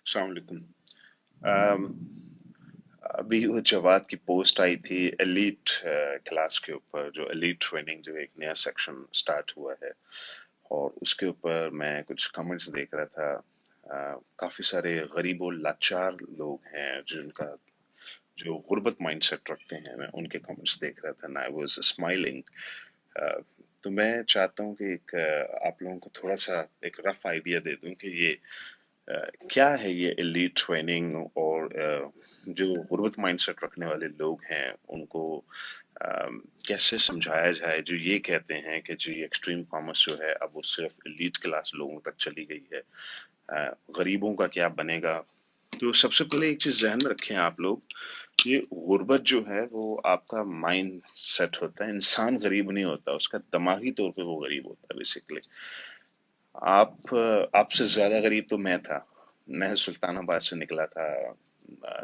अस्सलाम वालेकुम। अम, अभी वो जवाद की पोस्ट आई थी एलीट क्लास के ऊपर, जो एलीट ट्रेनिंग, जो एक नया सेक्शन स्टार्ट हुआ है, और उसके ऊपर मैं कुछ कमेंट्स देख रहा था। काफी सारे गरीब और लाचार लोग हैं जिनका जो गुर्बत माइंडसेट रखते हैं, मैं उनके कमेंट्स देख रहा था, आई वाज स्माइलिंग। तो मैं चाहता हूँ कि आप लोगों को थोड़ा सा एक रफ आइडिया दे दूं कि ये अ, क्या है ये एलीट ट्रेनिंग, और जो गुर्बत माइंडसेट रखने वाले लोग हैं उनको कैसे समझाया जाए, जो ये कहते हैं कि जी एक्सट्रीम कॉमर्स जो है अब वो सिर्फ एलीट क्लास लोगों तक चली गई है, गरीबों का क्या बनेगा। तो सबसे पहले एक चीज ध्यान में रखें आप लोग, ये गुर्बत जो है वो आपका माइंड सेट होता है। इंसान गरीब नहीं होता, उसका दिमागी तौर पे वो गरीब होता है बेसिकली। आपसे ज्यादा गरीब तो मैं था। मैं सुल्तानाबाद से निकला था,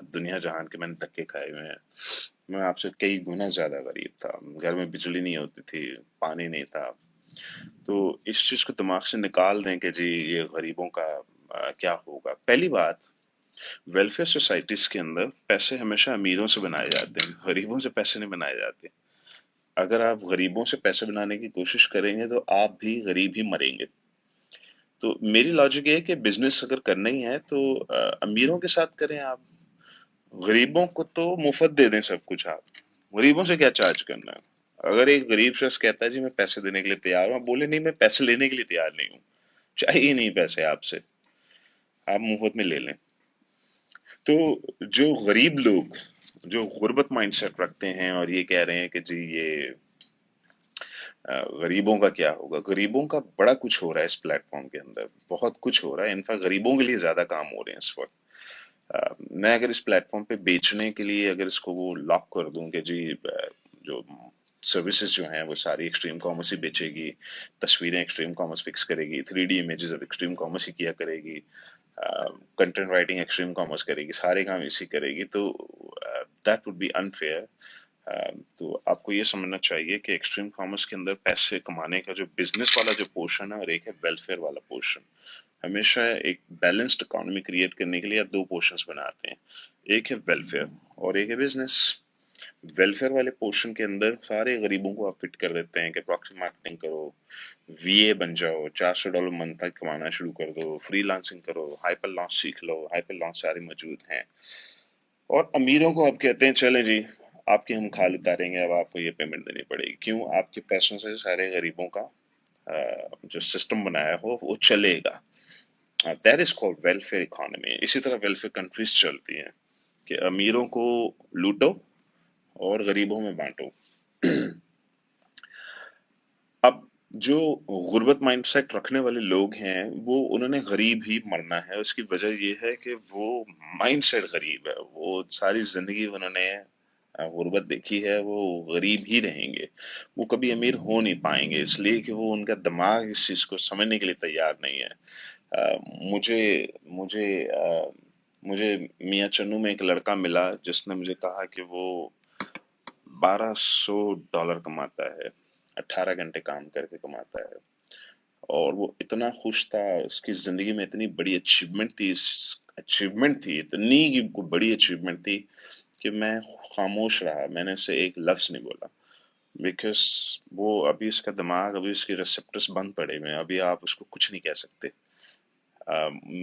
दुनिया जहान के मैंने धक्के खाए हुए हैं। मैं आपसे कई गुना ज्यादा गरीब था। घर में बिजली नहीं होती थी, पानी नहीं था। तो इस चीज को दिमाग से निकाल दें कि जी ये गरीबों का क्या होगा। पहली बात, वेलफेयर सोसाइटीज के अंदर पैसे हमेशा अमीरों से बनाए जाते हैं, गरीबों से पैसे नहीं बनाए जाते। अगर आप गरीबों से पैसे बनाने की कोशिश करेंगे तो आप भी गरीब ही मरेंगे। तो मेरी लॉजिक ये है कि बिजनेस अगर करना ही है तो अमीरों के साथ करें आप। गरीबों को तो मुफ्त दे दें सब कुछ आप। गरीबों से क्या चार्ज करना है। अगर एक गरीब शख्स कहता है जी मैं पैसे देने के लिए तैयार हूं, आप बोले नहीं मैं पैसे लेने के लिए तैयार नहीं हूँ, चाहिए नहीं पैसे आपसे, आप मुफ्त में ले लें। तो जो गरीब लोग जो गुर्बत माइंडसेट रखते हैं और ये कह रहे हैं कि जी ये गरीबों का क्या होगा, गरीबों का बड़ा कुछ हो रहा है इस प्लेटफॉर्म के अंदर, बहुत कुछ हो रहा है। इनफैक्ट गरीबों के लिए ज्यादा काम हो रहे हैं इस वक्त। मैं अगर इस प्लेटफॉर्म पे बेचने के लिए अगर इसको वो लॉक कर दूं कि जी जो सर्विसेज जो हैं वो सारी एक्सट्रीम कॉमर्स ही बेचेगी, तस्वीरें एक्सट्रीम कॉमर्स फिक्स करेगी, 3D इमेजेस अब एक्सट्रीम कॉमर्स ही किया करेगी, कंटेंट राइटिंग एक्सट्रीम कॉमर्स करेगी, सारे काम इसी करेगी, तो दैट वुड बी अनफेयर। तो आपको ये समझना चाहिए कि एक्सट्रीम कॉमर्स के अंदर पैसे कमाने का जो बिजनेस वाला जो पोर्शन है और एक है वेलफेयर वाला पोर्शन। हमेशा एक बैलेंस्ड इकोनॉमी क्रिएट करने के लिए आप दो पोर्शंस बनाते हैं, एक है वेलफेयर और एक है बिजनेस। वेलफेयर वाले पोर्शन के अंदर सारे गरीबों को आप फिट कर देते हैं कि प्रॉक्सी मार्केटिंग करो, वीए बन जाओ, $400 मंथ तक कमाना शुरू कर दो, फ्रीलांसिंग करो, हाइपर लॉन्च सीख लो, हाइपर लॉन्च सारे मौजूद हैं। और अमीरों को अब कहते हैं चले जी आपके हम खाल उतारेंगे, अब आपको ये पेमेंट देनी पड़ेगी। क्यों? आपके पैसों से सारे गरीबों का जो सिस्टम बनाया हो वो चलेगा। That is called welfare economy. इसी तरह वेलफेयर कंट्रीज चलती हैं कि अमीरों को लूटो और गरीबों में बांटो। अब जो गुर्बत माइंडसेट रखने वाले लोग हैं वो उन्होंने गरीब ही मरना है। उसकी वजह ये है कि वो माइंडसेट गरीब है, वो सारी जिंदगी उन्होंने गुर्बत देखी है, वो गरीब ही रहेंगे। वो कभी अमीर हो नहीं पाएंगे इसलिए कि वो उनका दिमाग इस चीज को समझने के लिए तैयार नहीं है। मुझे मुझे मुझे मियाँ चन्नू में एक लड़का मिला जिसने मुझे कहा कि वो $1200 कमाता है, 18 घंटे काम करके कमाता है, और वो इतना खुश था। उसकी जिंदगी में इतनी बड़ी अचीवमेंट थी, इतनी की कोई बड़ी अचीवमेंट थी कि मैं खामोश रहा, मैंने उसे एक लफ्ज नहीं बोला। बिकॉज वो अभी उसका दिमाग, अभी उसके रिसेप्टर्स बंद पड़े हुए हैं, अभी आप उसको कुछ नहीं कह सकते।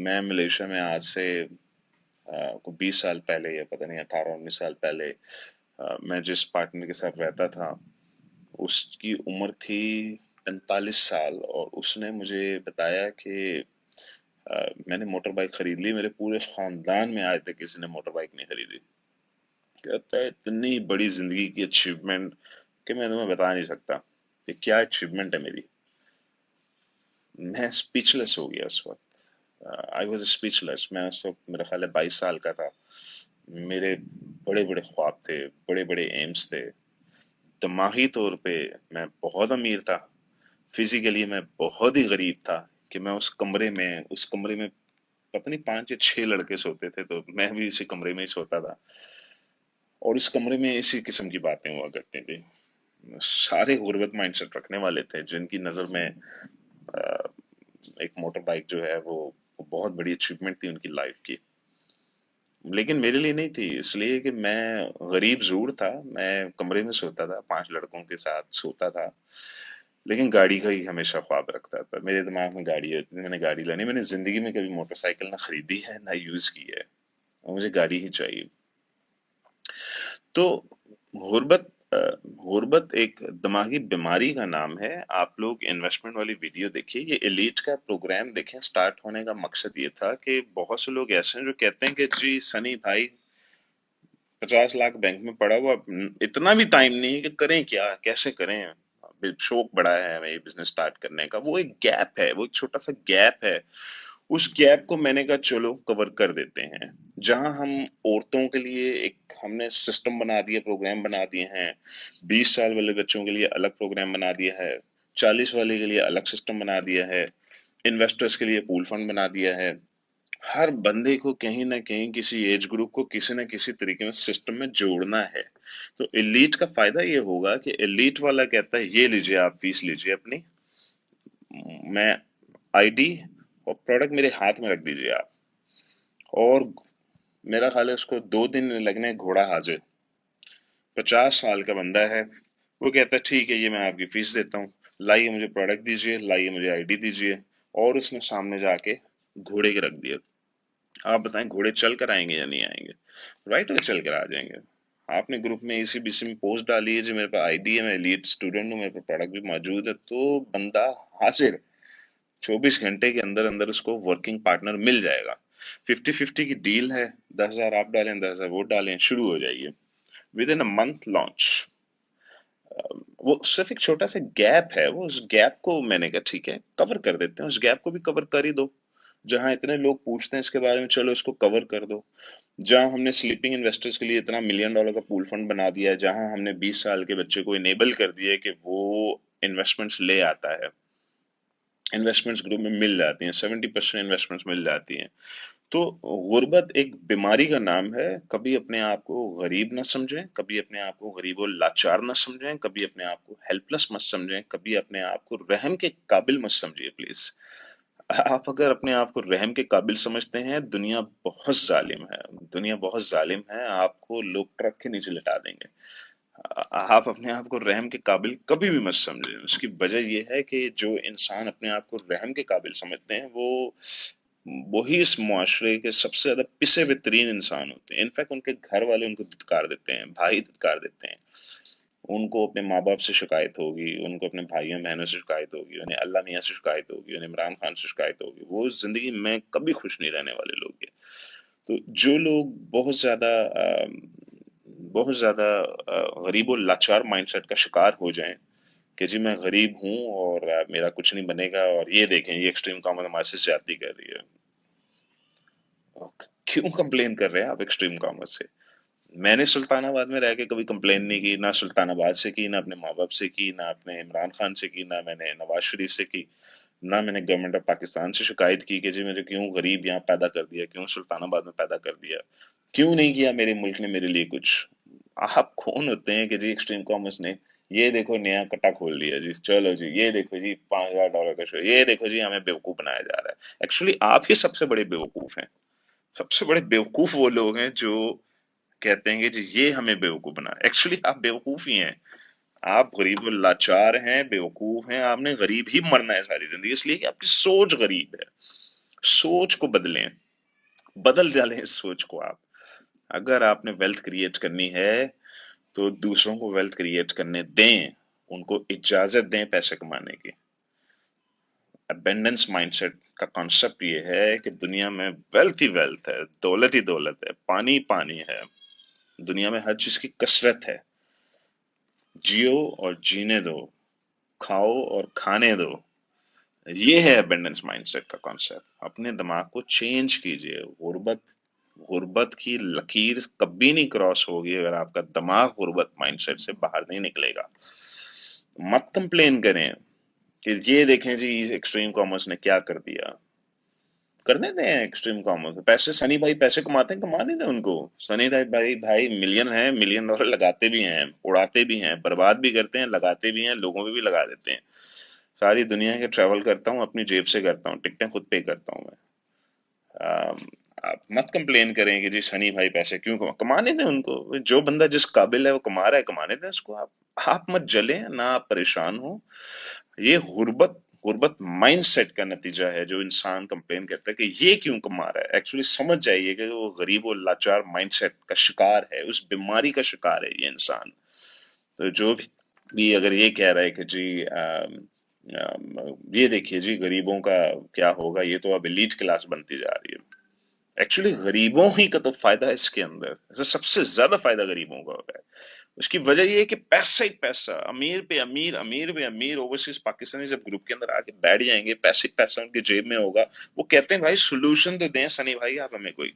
मैं मलेशिया में आज से को 20 साल पहले, या पता नहीं 18-19 साल पहले, मैं जिस पार्टनर के साथ रहता था उसकी उम्र थी 45 साल, और उसने मुझे बताया कि मैंने मोटर बाइक खरीद ली, मेरे पूरे खानदान में आज तक किसी ने मोटर बाइक नहीं खरीदी। कहता है इतनी बड़ी जिंदगी की अचीवमेंट कि मैं तुम्हें बता नहीं सकता कि क्या अचीवमेंट है मेरी। मैं स्पीचलेस हो गया उस वक्त। I was speechless. मैं उस वक्त, मेरा ख्याल है 22 साल का था। मेरे बड़े बड़े ख्वाब थे, बड़े बड़े एम्स थे। दिमागी तौर पे मैं बहुत अमीर था, फिजिकली मैं बहुत ही गरीब था। कि मैं उस कमरे में पता नहीं 5 या 6 लड़के सोते थे, तो मैं भी इसी कमरे में ही सोता था, और इस कमरे में इसी किस्म की बातें हुआ करती थी। सारे गुर्बत माइंडसेट रखने वाले थे जिनकी नजर में एक मोटर बाइक जो है वो वो बहुत बड़ी अचीवमेंट थी उनकी लाइफ की, लेकिन मेरे लिए नहीं थी, इसलिए कि मैं गरीब जरूर था, मैं कमरे में सोता था, 5 लड़कों के साथ सोता था, लेकिन गाड़ी का ही हमेशा ख्वाब रखता था, मेरे दिमाग में गाड़ी होती थी, मैंने गाड़ी लानी, मैंने जिंदगी में कभी मोटरसाइकिल ना खरीदी है ना यूज की है, और मुझे गाड़ी ही चाहिए। तो गुर्बत गुर्बत एक दिमागी बीमारी का नाम है। आप लोग इन्वेस्टमेंट वाली वीडियो देखिए, ये एलीट का प्रोग्राम देखें, स्टार्ट होने का मकसद ये था कि बहुत से लोग ऐसे हैं जो कहते हैं कि जी सनी भाई 50 लाख बैंक में पड़ा हुआ, इतना भी टाइम नहीं है कि करें क्या, कैसे करें, शौक बड़ा है हमें ये बिजनेस स्टार्ट करने का, वो एक गैप है, वो एक छोटा सा गैप है, उस गैप को मैंने कहा चलो कवर कर देते हैं। जहां हम औरतों के लिए एक हमने सिस्टम बना दिया, प्रोग्राम बना दिए हैं, 20 साल वाले बच्चों के लिए अलग प्रोग्राम बना दिया है, 40 वाले के लिए अलग सिस्टम बना दिया है, इन्वेस्टर्स के लिए पूल फंड बना दिया है, हर बंदे को कहीं ना कहीं किसी एज ग्रुप को किसी ना किसी तरीके में सिस्टम में जोड़ना है। तो एलीट का फायदा ये होगा कि एलीट वाला कहता है ये लीजिए आप फीस लीजिए अपनी, मैं आईडी और प्रोडक्ट मेरे हाथ में रख दीजिए आप, और मेरा ख्याल है उसको 2 दिन लगने घोड़ा हाजिर। 50 साल का बंदा है, वो कहता है ठीक है ये मैं आपकी फीस देता हूँ, लाइए मुझे प्रोडक्ट दीजिए, लाइए मुझे आईडी दीजिए, और उसने सामने जाके घोड़े के रख दिया। आप बताएं घोड़े चल कर आएंगे या नहीं आएंगे? राइट हो, चल कर आ जाएंगे। आपने ग्रुप में इसी बीसी में पोस्ट डाली है जी मेरे पास आईडी है, मैं एलीट स्टूडेंट हूँ, मेरे पास प्रोडक्ट भी मौजूद है, तो बंदा हाजिर, 24 घंटे के अंदर अंदर उसको वर्किंग पार्टनर मिल जाएगा। 50-50 की डील है, 10,000 आप डालें 10,000 वो डालें, शुरू हो जाइए, with in a month launch. वो सिर्फ एक छोटा सा गैप है, वो उस गैप को मैंने कहा ठीक है कवर कर देते हैं, उस गैप को भी कवर कर ही दो। जहां इतने लोग पूछते हैं इसके बारे में, चलो इसको कवर कर दो। जहां हमने स्लीपिंग इन्वेस्टर्स के लिए इतना $1 million का पूल फंड बना दिया है, जहां हमने 20 साल के बच्चे को इनेबल कर दिया है कि वो इन्वेस्टमेंट्स ले आता है, इन्वेस्टमेंट्स ग्रुप में मिल जाती हैं, 70% इन्वेस्टमेंट्स मिल जाती हैं। तो गुर्बत एक बीमारी का नाम है। कभी अपने आप को गरीब ना समझें, कभी अपने आप को गरीब और लाचार ना समझें, कभी अपने आप को हेल्पलेस मत समझें, कभी अपने आप को रहम के काबिल मत समझिए प्लीज। आप अगर अपने आप को रहम के काबिल समझते हैं, दुनिया बहुत जालिम है, दुनिया बहुत जालिम है, आपको लोग ट्रक के नीचे लिटा देंगे। आप अपने आप को रहम के काबिल कभी भी मत समझें। उसकी वजह यह है कि जो इंसान अपने आप को रहम के काबिल समझते हैं, वही इस मुआशरे के सबसे ज्यादा पिसे बेहतरीन इंसान होते हैं। इनफैक्ट उनके घर वाले उनको धिक्कार देते हैं, भाई धिक्कार देते हैं, उनको अपने माँ बाप से शिकायत होगी, उनको अपने भाइयों बहनों से शिकायत होगी, उन्हें अल्लाह मियाँ से शिकायत होगी, उन्हें इमरान खान से शिकायत होगी, वो जिंदगी में कभी खुश नहीं रहने वाले लोग हैं। तो जो लोग बहुत ज्यादा गरीब और लाचार माइंडसेट का शिकार हो जाएं कि जी मैं गरीब हूं और मेरा कुछ नहीं बनेगा, और ये देखें ये एक्सट्रीम कॉमर्स हमारे से ज्यादती कर रही है, क्यों कंप्लेन कर रहे हैं आप एक्सट्रीम कॉमर्स से? मैंने सुल्तानाबाद में रह के कभी कंप्लेन नहीं की, ना सुल्तानाबाद से की, ना अपने माँ बाप से की, ना अपने इमरान खान से की, ना मैंने नवाज शरीफ से की, ना मैंने गवर्नमेंट ऑफ पाकिस्तान से शिकायत की कि जी मुझे क्यों गरीब यहाँ पैदा कर दिया, क्यों सुल्तानाबाद में पैदा कर दिया, क्यों नहीं किया मेरे मुल्क ने मेरे लिए कुछ। आप कौन होते हैं कि जी एक्सट्रीम कॉमर्स ने ये देखो नया कट्टा खोल लिया जी, चलो जी ये देखो जी $5,000 का शो, ये देखो जी हमें बेवकूफ बनाया जा रहा है। एक्चुअली आप ही सबसे बड़े बेवकूफ हैं। सबसे बड़े बेवकूफ वो लोग हैं जो कहते हैं कि जी ये हमें बेवकूफ बना, एक्चुअली आप बेवकूफ ही हैं। आप गरीब और लाचार हैं, बेवकूफ हैं, आपने गरीब ही मरना है सारी जिंदगी, इसलिए कि आपकी सोच गरीब है। सोच को बदलें, बदल डालें इस सोच को आप। अगर आपने वेल्थ क्रिएट करनी है तो दूसरों को वेल्थ क्रिएट करने दें, उनको इजाजत दें पैसे कमाने की। अबेंडेंस माइंडसेट का कॉन्सेप्ट ये है कि दुनिया में वेल्थ ही वेल्थ है, दौलत ही दौलत है, पानी ही पानी है, दुनिया में हर चीज की कसरत है, जियो और जीने दो, खाओ और खाने दो। ये है अबेंडेंस माइंडसेट का कॉन्सेप्ट। अपने दिमाग को चेंज कीजिए। गुर्बत गुर्बत की लकीर कभी नहीं क्रॉस होगी अगर आपका दिमाग गुर्बत माइंडसेट से बाहर नहीं निकलेगा। मत कंप्लेन करें कि ये देखें जी एक्सट्रीम कॉमर्स ने क्या कर दिया। करने दें एक्सट्रीम कॉमर्स, पैसे सनी भाई पैसे कमाते हैं, कमाने दें उनको। सनी भाई भाई मिलियन है, $1 million लगाते भी हैं, उड़ाते भी हैं, बर्बाद भी करते हैं, लगाते भी हैं, लोगों पे भी लगा देते हैं। सारी दुनिया के ट्रैवल करता हूँ, अपनी जेब से करता हूँ, टिकटें खुद पे करता हूँ मैं। अम, आप मत कंप्लेन करें कि जी सनी भाई पैसे क्यों कमाने दें उनको, जो बंदा जिस काबिल है वो कमा रहा है, कमाने दें उसको। आप मत जलें ना, आप परेशान हो। ये गुर्बत गुर्बत माइंडसेट का नतीजा है जो इंसान कंप्लेन करता है कि ये क्यों कमा रहा है। एक्चुअली समझ जाइए कि वो गरीब और लाचार माइंडसेट का शिकार है, उस बीमारी का शिकार है ये इंसान। तो जो भी अगर ये कह रहा है कि जी ये देखिए जी गरीबों का क्या होगा, ये तो अब एलीट क्लास बनती जा रही है। एक्चुअली गरीबों ही का तो फायदा है इसके अंदर, ऐसे सबसे ज्यादा फायदा गरीबों का होता है। उसकी वजह ये है कि पैसा ही पैसा, अमीर पे अमीर, अमीर पे अमीर ओवरसीज पाकिस्तानी जब ग्रुप के अंदर आके बैठ जाएंगे, पैसे ही पैसा उनकी जेब में होगा। वो कहते हैं भाई सोल्यूशन तो दें सनी भाई आप हमें कोई।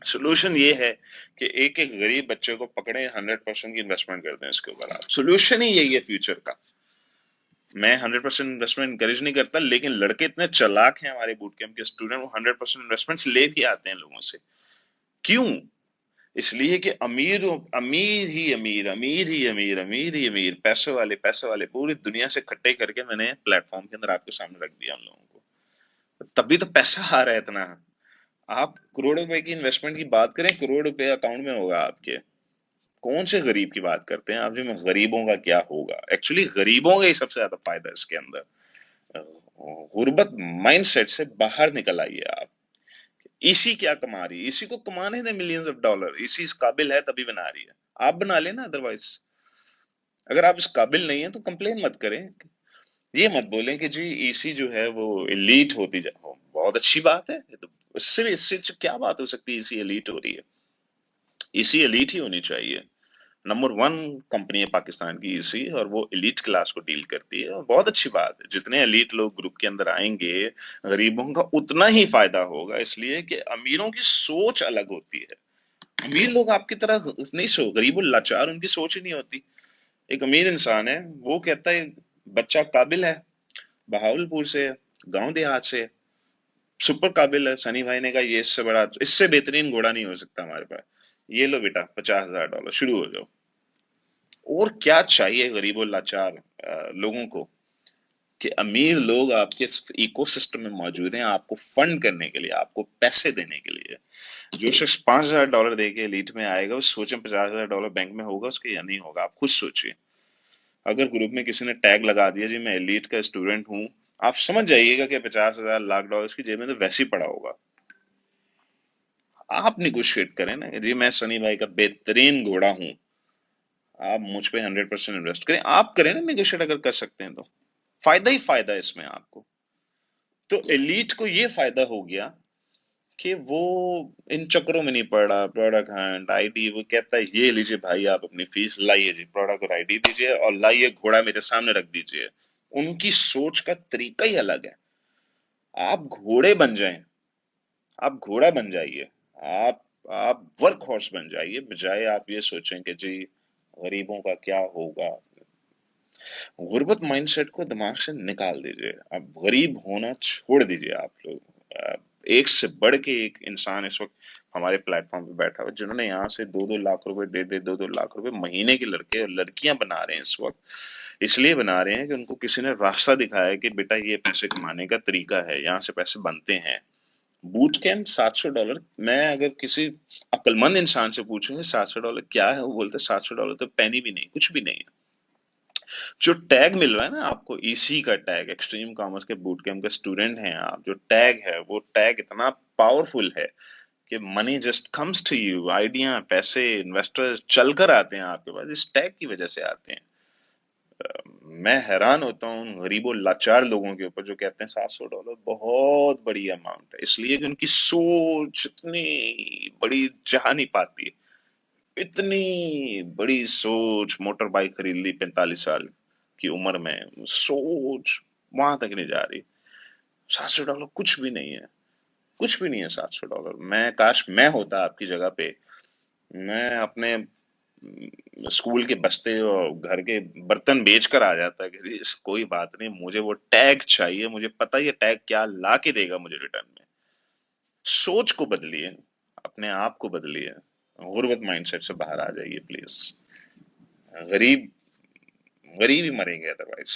सोल्यूशन ये है कि एक एक गरीब बच्चे को पकड़े, 100% की इन्वेस्टमेंट कर दें इसके ऊपर। आप सोल्यूशन ही यही है फ्यूचर का। मैं 100% इन्वेस्टमेंट इंकरेज नहीं करता, लेकिन लड़के इतने चालाक हैं हमारे बूट कैंप के स्टूडेंट, वो 100% इन्वेस्टमेंट्स ले भी आते हैं लोगों से। क्यों? इसलिए कि अमीर अमीर ही अमीर, अमीर ही अमीर, अमीर ही अमीर, पैसे वाले पूरी दुनिया से इकट्ठे करके मैंने प्लेटफॉर्म के अंदर आपके सामने रख दिया उन लोगों को। तभी तो पैसा आ रहा है इतना। आप करोड़ रुपए की इन्वेस्टमेंट की बात करें, करोड़ रुपए अकाउंट में होगा आपके। कौन से गरीब की बात करते हैं आप जी? में गरीबों का क्या होगा? एक्चुअली गरीबों का ही सबसे ज्यादा फायदा है इसके अंदर। गुर्बत माइंडसेट से बाहर निकल आइए आप। इसी क्या कमा रही है, इसी को कमाने दे मिलियंस ऑफ डॉलर, इसी इस काबिल है तभी बना रही है। आप बना लेना, अदरवाइज अगर आप इस काबिल नहीं है तो कंप्लेन मत करें। ये मत बोलें कि जी ईसी जो है वो एलीट होती जा हो, बहुत अच्छी बात है ये तो। इससे क्या बात हो सकती है, इसी एलीट हो रही है? इसी एलीट ही होनी चाहिए। नंबर वन कंपनी है पाकिस्तान की इसी, और वो एलीट क्लास को डील करती है, और बहुत अच्छी बात है। जितने एलीट लोग ग्रुप के अंदर आएंगे, गरीबों का उतना ही फायदा होगा, इसलिए कि अमीरों की सोच अलग होती है। अमीर लोग आपकी तरह नहीं गरीब और लाचार उनकी सोच ही नहीं होती। एक अमीर इंसान है, वो कहता है बच्चा काबिल है, बहावलपुर से है, गांव देहात से है, सुपर काबिल है। सनी भाई ने कहा ये इससे बड़ा, इससे बेहतरीन घोड़ा नहीं हो सकता हमारे पास। ये लो बेटा $50,000, शुरू हो जाओ। और क्या चाहिए गरीब और लाचार लोगों को, कि अमीर लोग आपके इकोसिस्टम में मौजूद हैं आपको फंड करने के लिए, आपको पैसे देने के लिए। जो शख्स $5,000 दे के एलीट में आएगा, वो सोचे $50,000 बैंक में होगा उसके या नहीं होगा। आप खुद सोचिए। अगर ग्रुप में किसी ने टैग लगा दिया जी मैं एलीट का स्टूडेंट हूं, आप समझ जाइएगा कि 50,000 लाख डॉलर की जेब में तो वैसे ही पड़ा होगा। आप निगोशिएट करें ना जी, मैं सनी भाई का बेहतरीन घोड़ा हूं, आप मुझ पे 100% इन्वेस्ट करें। आप करें ना निगोशिएट, अगर कर सकते हैं तो फायदा ही फायदा है इसमें आपको। तो एलीट को ये फायदा हो गया कि वो इन चक्करों में नहीं पड़ रहा। प्रोडक्ट हंट, आईडी, वो कहता है ये लीजिए भाई आप अपनी फीस लाइए जी, प्रोडक्ट और आईडी दीजिए और लाइए घोड़ा मेरे सामने रख दीजिए। उनकी सोच का तरीका ही अलग है। आप घोड़े बन जाएं, आप घोड़ा बन जाइए। आप वर्क हॉर्स बन जाइए, बजाय आप ये सोचें कि जी गरीबों का क्या होगा। गुर्बत माइंडसेट को दिमाग से निकाल दीजिए। अब गरीब होना छोड़ दीजिए आप लोग। एक से बढ़ के एक इंसान इस वक्त हमारे प्लेटफॉर्म पे बैठा हुआ है, जिन्होंने यहाँ से 2-2 लाख रुपए, 1.5-1.5 2-2 लाख रुपए महीने के लड़के और लड़कियां बना रहे हैं इस वक्त। इसलिए बना रहे हैं कि उनको किसी ने रास्ता दिखाया है कि बेटा ये पैसे कमाने का तरीका है, यहाँ से पैसे बनते हैं। Boot camp $700। मैं अगर किसी अक्लमंद इंसान से पूछूंगी $700 क्या है, वो बोलते $700 तो पैनी भी नहीं, कुछ भी नहीं है। जो टैग मिल रहा है ना आपको, ईसी का टैग, एक्सट्रीम कॉमर्स के बूट कैंप के स्टूडेंट हैं आप, जो टैग है वो टैग इतना पावरफुल है कि money just comes to you. Idea, पैसे, इन्वेस्टर्स चलकर आते हैं आपके पास, इस टैग की वजह से आते हैं। मैं हैरान होता हूँ उन गरीबों लाचार लोगों के ऊपर जो कहते हैं $700 बहुत बड़ी अमाउंट है, इसलिए कि उनकी सोच इतनी बड़ी जा नहीं पाती। इतनी बड़ी सोच, मोटर बाइक खरीद ली 45 साल की उम्र में, सोच वहां तक नहीं जा रही। $700 कुछ भी नहीं है, कुछ भी नहीं है $700। मैं काश मैं होता आपकी जगह पे, मैं अपने स्कूल के बस्ते और घर के बर्तन बेच कर आ जाता कि जी, कोई बात नहीं, मुझे वो टैग चाहिए, मुझे पता है ये टैग क्या ला के देगा मुझे रिटर्न में। सोच को बदलिए, अपने आप को बदलिए, गुर्बत माइंडसेट से बाहर आ जाइए प्लीज। गरीब गरीब ही मरेंगे अदरवाइज।